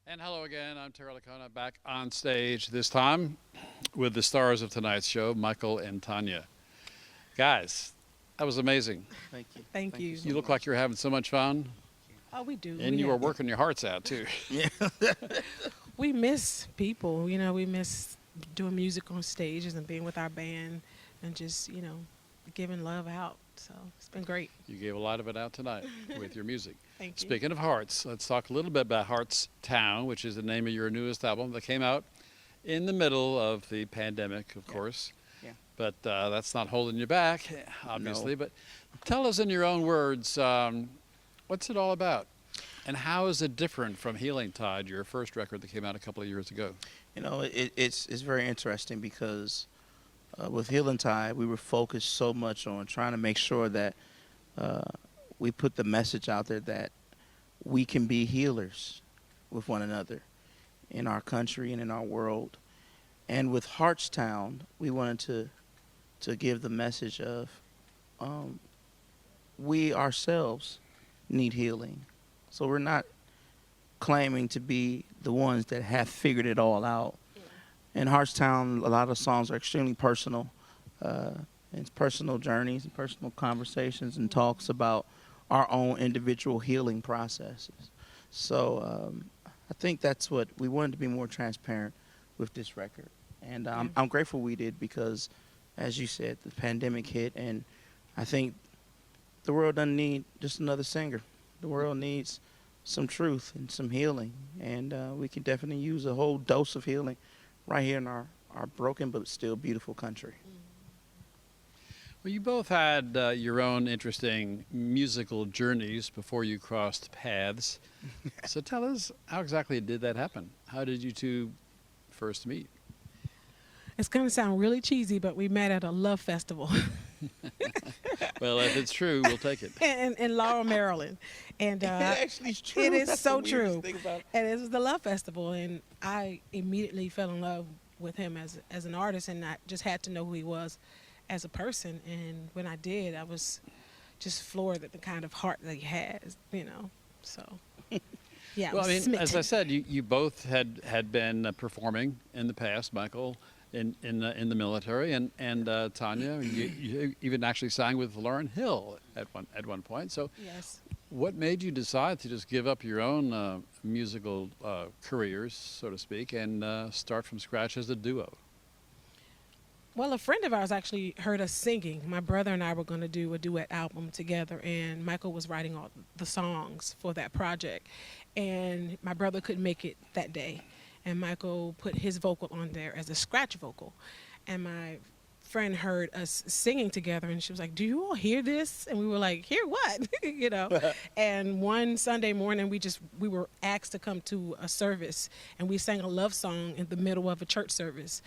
And hello again, I'm Terry Lickona, back on stage this time with the stars of tonight's show, Michael and Tanya. Guys, that was amazing. Thank you. Thank Thank you you. so You look much. like you're having so much fun, Oh, we do. and you were working your hearts out too. Yeah. We miss people. We miss doing music on stages and being with our band and just giving love out. So it's been great. You gave a lot of it out tonight with your music. Thank you. Speaking of hearts, let's talk a little bit about Heartstown, which is the name of your newest album that came out in the middle of the pandemic, of course. Yeah. But that's not holding you back, obviously. No. But tell us in your own words, what's it all about? And how is it different from Healing Tide, your first record that came out a couple of years ago? It's very interesting because with Healing Tide, we were focused so much on trying to make sure that we put the message out there that we can be healers with one another in our country and in our world. And with Heartstown, we wanted to give the message of we ourselves need healing. So we're not claiming to be the ones that have figured it all out. In Heartstown, a lot of the songs are extremely personal. It's personal journeys and personal conversations and talks about our own individual healing processes. So I think that's what we wanted to be more transparent with this record. And I'm grateful we did because, as you said, the pandemic hit, and I think the world doesn't need just another singer. The world needs some truth and some healing, and we can definitely use a whole dose of healing right here in our broken but still beautiful country. Well, you both had your own interesting musical journeys before you crossed paths. So tell us, how exactly did that happen? How did you two first meet? It's going to sound really cheesy, but we met at a love festival Well, if it's true, we'll take it. in Laurel, Maryland. And It actually is true. it is That's so the weirdest true. thing about it. And it was the love festival, and I immediately fell in love with him as an artist, and I just had to know who he was as a person. And when I did, I was just floored at the kind of heart that he has, So, yeah, Well, I mean, smitten. as I said, you both had been performing in the past, Michael, in the military, and Tanya, you even actually sang with Lauryn Hill at one point. So, Yes. what made you decide to just give up your own musical careers, so to speak, and start from scratch as a duo? Well, a friend of ours actually heard us singing. My brother and I were going to do a duet album together, and Michael was writing all the songs for that project. And my brother couldn't make it that day, and Michael put his vocal on there as a scratch vocal. And my friend heard us singing together, and she was like, "Do you all hear this?" And we were like, "Hear what?" And one Sunday morning, we were asked to come to a service, and we sang a love song in the middle of a church service.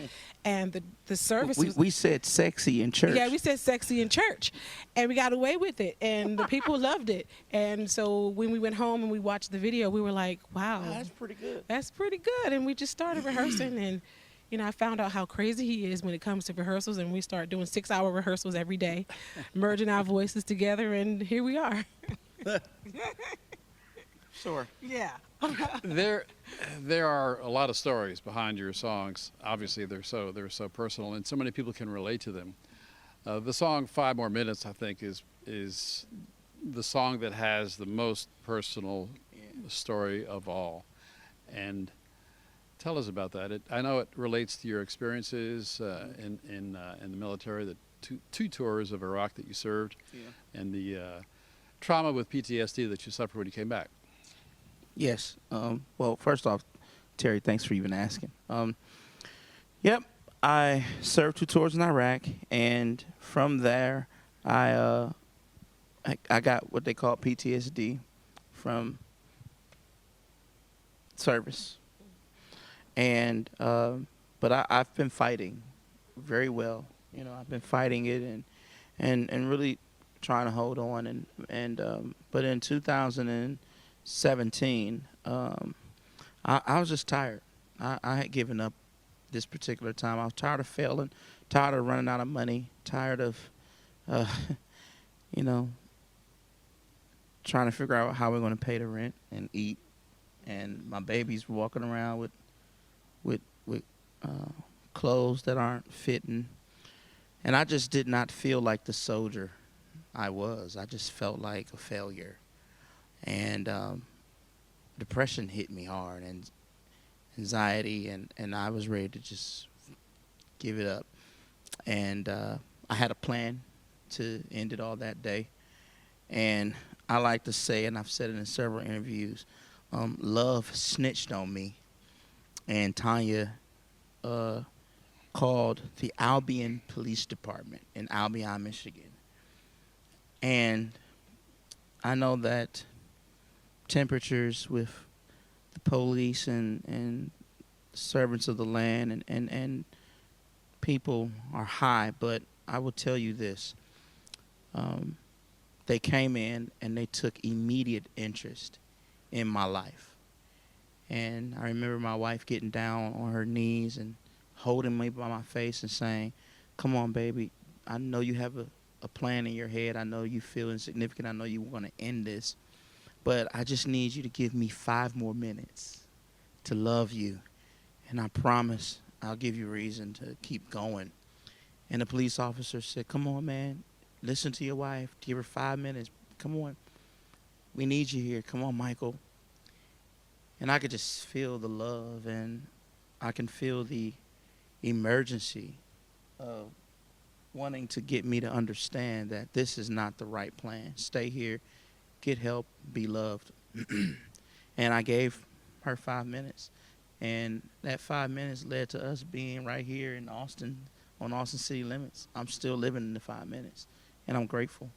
And the service was, We said sexy in church. yeah, we said sexy in church, and we got away with it, and the people loved it. And so when we went home and we watched the video, we were like, wow, Oh, that's pretty good. that's pretty good. And we just started rehearsing, and I found out how crazy he is when it comes to rehearsals, and we started doing 6-hour rehearsals every day, merging our voices together, and here we are. Sure. Yeah. There are a lot of stories behind your songs. Obviously, they're so personal, and so many people can relate to them. The song "5 More Minutes," I think, is the song that has the most personal story of all. And tell us about that. I know it relates to your experiences in the military, the two tours of Iraq that you served, Yeah. and the trauma with PTSD that you suffered when you came back. Yes. Well, first off, Terry, thanks for even asking. Yep, I served 2 tours in Iraq, and from there, I got what they call PTSD from service, and but I've been fighting very well. I've been fighting it and really trying to hold on, but in 2017, I was just tired. I had given up this particular time. I was tired of failing, tired of running out of money, tired of, trying to figure out how we're going to pay the rent and eat and my baby's walking around with clothes that aren't fitting, and I just did not feel like the soldier I was. I just felt like a failure, and depression hit me hard, and anxiety, and I was ready to just give it up. And I had a plan to end it all that day. And I like to say, and I've said it in several interviews, love snitched on me. And Tanya called the Albion Police Department in Albion, Michigan. And I know that temperatures with the police and servants of the land and people are high, but I will tell you this. They came in and they took immediate interest in my life. And I remember my wife getting down on her knees and holding me by my face and saying, "Come on, baby, I know you have a plan in your head. I know you feel insignificant. I know you want to end this. But I just need you to give me 5 more minutes to love you. And I promise I'll give you reason to keep going." And the police officer said, "Come on, man. Listen to your wife. Give her 5 minutes. Come on. We need you here. Come on, Michael." And I could just feel the love, and I can feel the emergency of wanting to get me to understand that this is not the right plan. Stay here, get help, be loved. And I gave her 5 minutes. And that 5 minutes led to us being right here in Austin, on Austin city limits. I'm still living in the 5 minutes, and I'm grateful.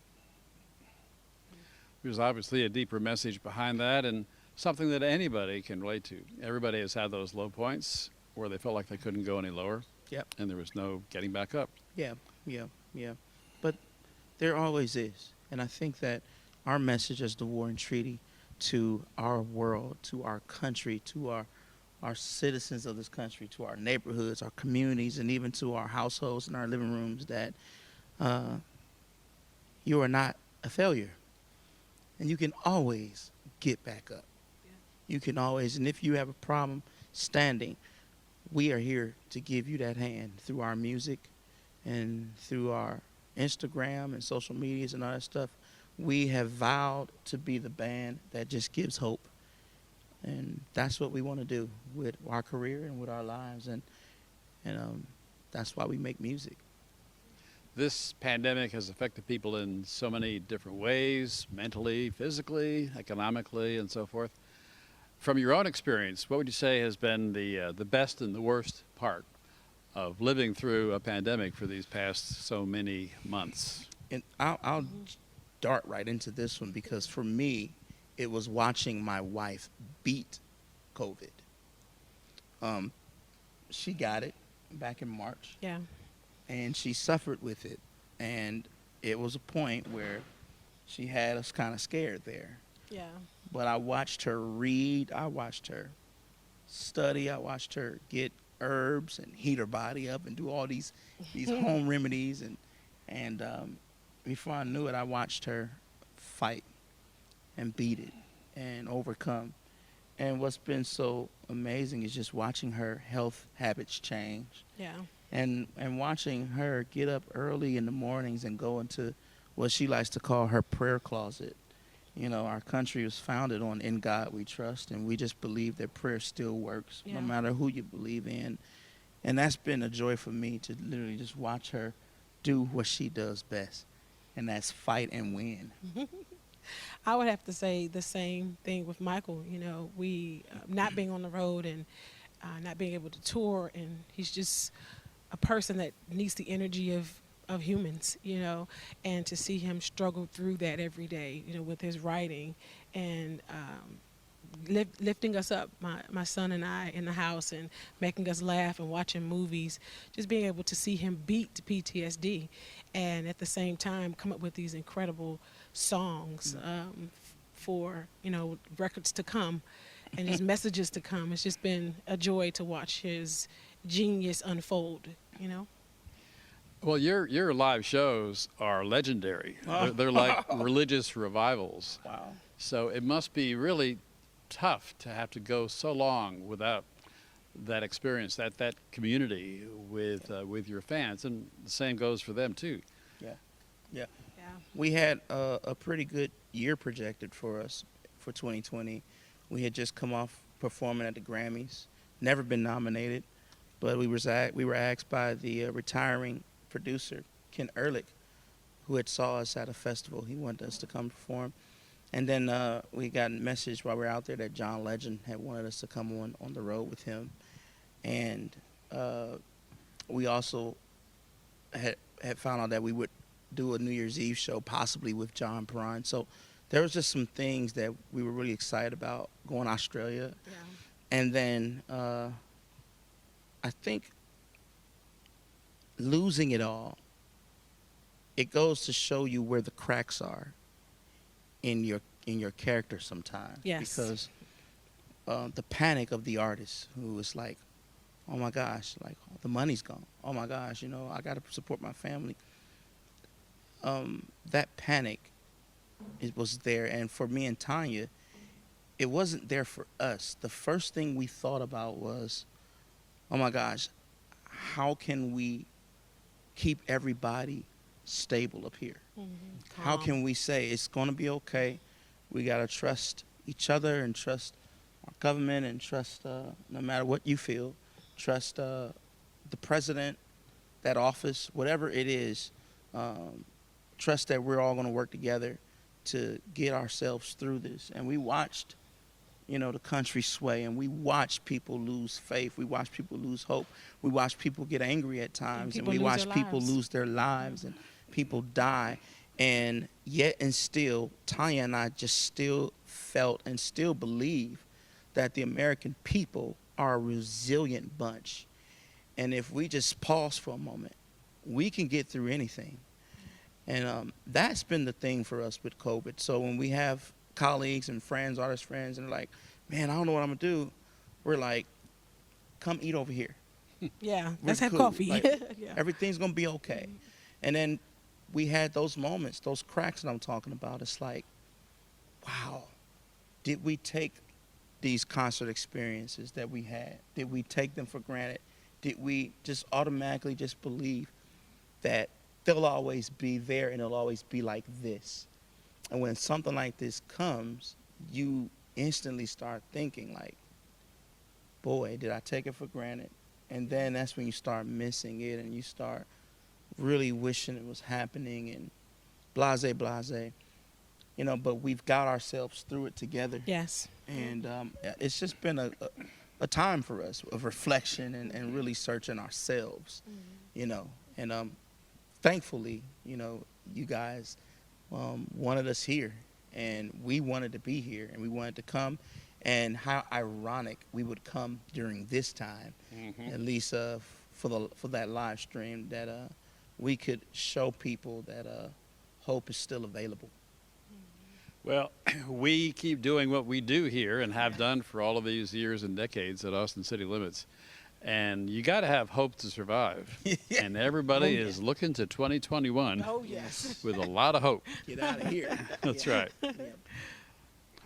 There's obviously a deeper message behind that, and something that anybody can relate to. Everybody has had those low points where they felt like they couldn't go any lower. Yep. And there was no getting back up. Yeah. But there always is. And I think that our message as the Warren Treaty to our world, to our country, to our citizens of this country, to our neighborhoods, our communities, and even to our households and our living rooms, that you are not a failure. And you can always get back up. Yeah. You can always, and if you have a problem standing, we are here to give you that hand through our music and through our Instagram and social medias and all that stuff. We have vowed to be the band that just gives hope. And that's what we want to do with our career and with our lives. And that's why we make music. This pandemic has affected people in so many different ways, mentally, physically, economically, and so forth. From your own experience, what would you say has been the best and the worst part of living through a pandemic for these past so many months? And I'll dart right into this one, because for me, it was watching my wife beat COVID. She got it back in March. Yeah. And she suffered with it. And it was a point where she had us kind of scared there. Yeah. But I watched her read. I watched her study. I watched her get herbs and heat her body up and do all these home remedies. And before I knew it, I watched her fight and beat it and overcome. And what's been so amazing is just watching her health habits change. Yeah. And watching her get up early in the mornings and go into what she likes to call her prayer closet. You know, our country was founded on "In God We Trust," and we just believe that prayer still works, no matter who you believe in. And that's been a joy for me, to literally just watch her do what she does best, and that's fight and win. I would have to say the same thing with Michael. You know, we not being on the road and not being able to tour, and he's just a person that needs the energy of humans, you know, and to see him struggle through that every day, you know, with his writing and lifting us up, my son and I, in the house, and making us laugh and watching movies, just being able to see him beat PTSD and at the same time come up with these incredible songs for, you know, records to come and his messages to come. It's just been a joy to watch his genius unfold, you know. Well, your live shows are legendary. They're like religious revivals. Wow. So it must be really tough to have to go so long without that experience, that community with your fans, and the same goes for them too. Yeah. Yeah. We had a pretty good year projected for us for 2020. We had just come off performing at the Grammys, never been nominated, but we were asked by the retiring producer, Ken Ehrlich, who had saw us at a festival. He wanted us to come perform. And then we got a message while we were out there that John Legend had wanted us to come on the road with him. And we also had found out that we would do a New Year's Eve show, possibly with John Perrin. So there was just some things that we were really excited about, going to Australia. Yeah. And then I think losing it all, it goes to show you where the cracks are in your character sometimes. Yes. Because the panic of the artist who is like, oh my gosh, like the money's gone. Oh my gosh, I got to support my family. That panic, it was there. And for me and Tanya, it wasn't there for us. The first thing we thought about was, oh my gosh, how can we keep everybody stable up here? Mm-hmm. How can we say it's going to be okay? We got to trust each other and trust our government and trust, no matter what you feel, trust the president, that office, whatever it is, trust that we're all going to work together to get ourselves through this. And we watched, the country sway, and we watched people lose faith. We watched people lose hope. We watched people get angry at times, and we watched people lose their lives and people die. And yet and still, Tanya and I just still felt and still believe that the American people are a resilient bunch. And if we just pause for a moment, we can get through anything. And that's been the thing for us with COVID. So when we have colleagues and friends, artist friends, and they're like, man, I don't know what I'm going to do, we're like, come eat over here. Yeah, let's have cool. coffee. Like, Yeah. Everything's going to be okay. And then we had those moments, those cracks that I'm talking about. It's like, wow, did we take these concert experiences that we had? Did we take them for granted? Did we just automatically just believe that they'll always be there and it'll always be like this? And when something like this comes, you instantly start thinking like, boy, did I take it for granted? And then that's when you start missing it and you start really wishing it was happening and blase. But we've got ourselves through it together. Yes. And it's just been a time for us of reflection and really searching ourselves, And thankfully, you guys wanted us here, and we wanted to be here, and we wanted to come. And how ironic we would come during this time, at least for that live stream, that we could show people that hope is still available. Well, we keep doing what we do here and have done for all of these years and decades at Austin City Limits. And you got to have hope to survive. Yeah. And everybody is looking to 2021 Oh, yes. with a lot of hope. Get out of here. That's Yeah. right. Yeah.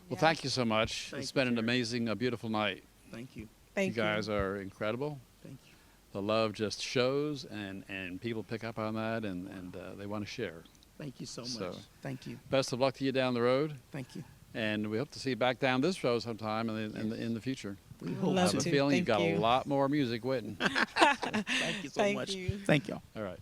Well, thank you so much. Thank It's you, been an Jerry. amazing, beautiful night. Thank you. Thank You guys are incredible. Thank you. The love just shows, and people pick up on that, and they want to share. Thank you so much. So- Thank you. Best of luck to you down the road, Thank you. and we hope to see you back down this road sometime in the future. We Would hope love I have a to. feeling you've Thank got you. a lot more music waiting. Thank you so Thank much. you. Thank y'all. All right.